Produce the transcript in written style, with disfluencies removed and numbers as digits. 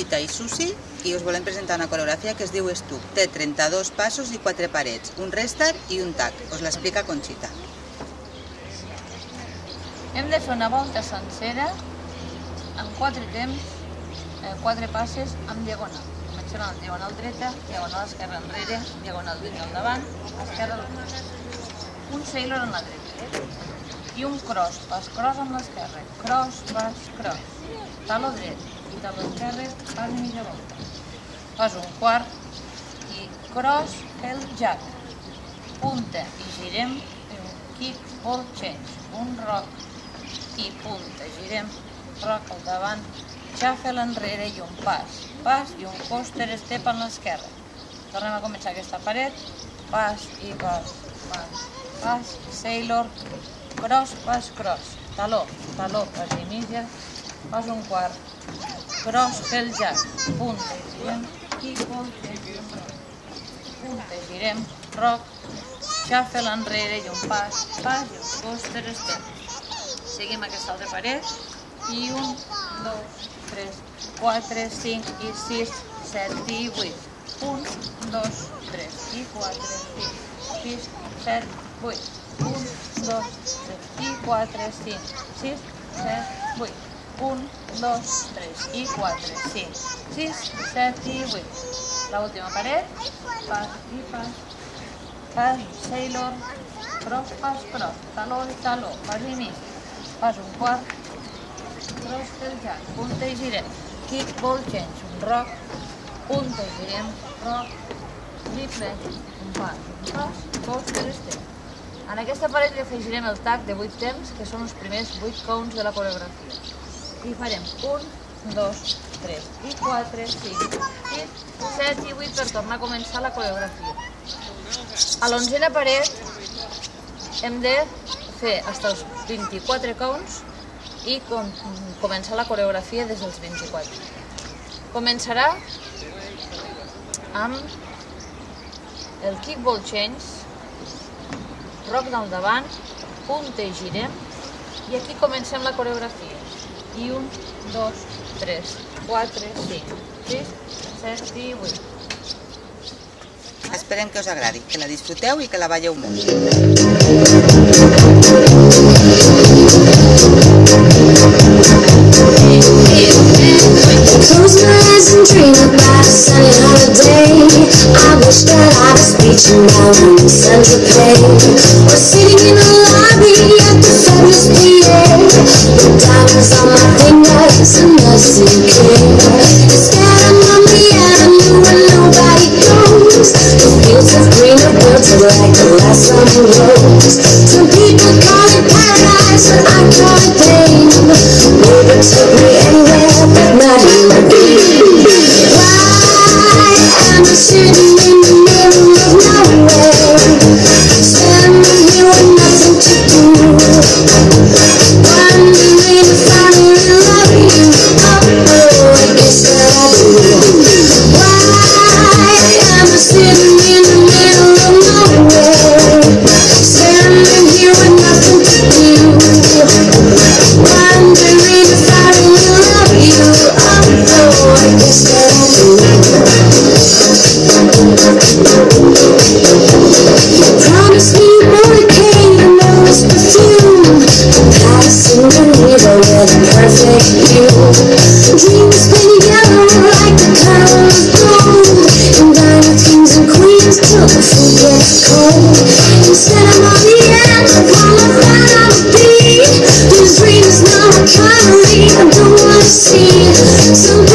Conxita i Susi i us volem presentar una coreografia que es diu Estuc. Té 32 passos i 4 parets, un restart i un tac. Us l'explica Conxita. Hem de fer una volta sencera en 4 temps, 4 passes amb diagonal. Comencem amb diagonal dreta, diagonal esquerra enrere, diagonal dreta al davant, esquerra al darrere. Un sailor en la dreta i un cross, pas cross amb l'esquerra, cross, pas, cross. Taló dret i taló esquerre, pas de mitja volta. Fas un quart i cross, el jack. Punta i girem, un kick, ball change, un rock i punta, girem, rock al davant, xafel enrere i un pas i un coaster step en l'esquerra. Tornem a començar aquesta paret, pas i pas, sailor, cross, pas, cross, taló, pas i mitja, pas un quart, cross, el jack, punta i girem, kick, ball, change, un rock, punta i girem, rock, xafel enrere i un pas i un coaster step. Seguim aquesta altra paret i 1, 2, 3, 4, 5 i 6, 7 i 8. 1, 2, 3 i 4, 5, 6, 7, 8. 1, 2, 3 i 4, 5, 6, 7, 8. 1, 2, 3 i 4, 5, 6, 7 i 8. L'última paret, pas i pas, sailor, cross, pas, cross, taló i taló, pas i mig, pas un quart, cross del jack, punta i girem, kick, ball change, un rock, punta i girem, rock, triple, un pas, coaster step. En aquesta paret li afegirem el tac de 8 temps, que són els primers 8 counts de la coreografia. I farem 1, 2, 3 i 4, 5, 6, 7 i 8 per tornar a començar la coreografia. A l'11a paret hem de fer fins als 24 counts i començar la coreografia des dels 24. Començarà amb el kick ball change, rock del davant, punta i girem, i aquí comencem la coreografia. I 1, 2, 3, 4, 5, 6, 7 i 8. Esperem que us agradi, que la disfruteu i que la balleu molt. Close my eyes and dream about a sunny holiday. I wish that I was beaching down in Saint-Tropez, or sitting in a lobby at the fabulous PA, with diamonds on my fingers and nothing clear. Scattered on the avenue where nobody goes. The fields of green are wilted like the last summer rose. Some people call it paradise, but I call it pain. Never took me anywhere but not here again. Why am I sitting in the middle of nowhere, standing here with nothing to do, wondering if I really love you? Oh, I guess that I do. Why am I sitting in the middle of nowhere, standing here with nothing to do, wondering if I really love you? Oh, I guess that I do. You promised me Monaco and rose perfume, passing the needle with a perfect view. Dreams spinning yellow like the color of gold, and diamond kings and queens till the food gets cold. Instead I'm on the edge of all I thought I would be. These dreams now are covering, I don't want to see. Some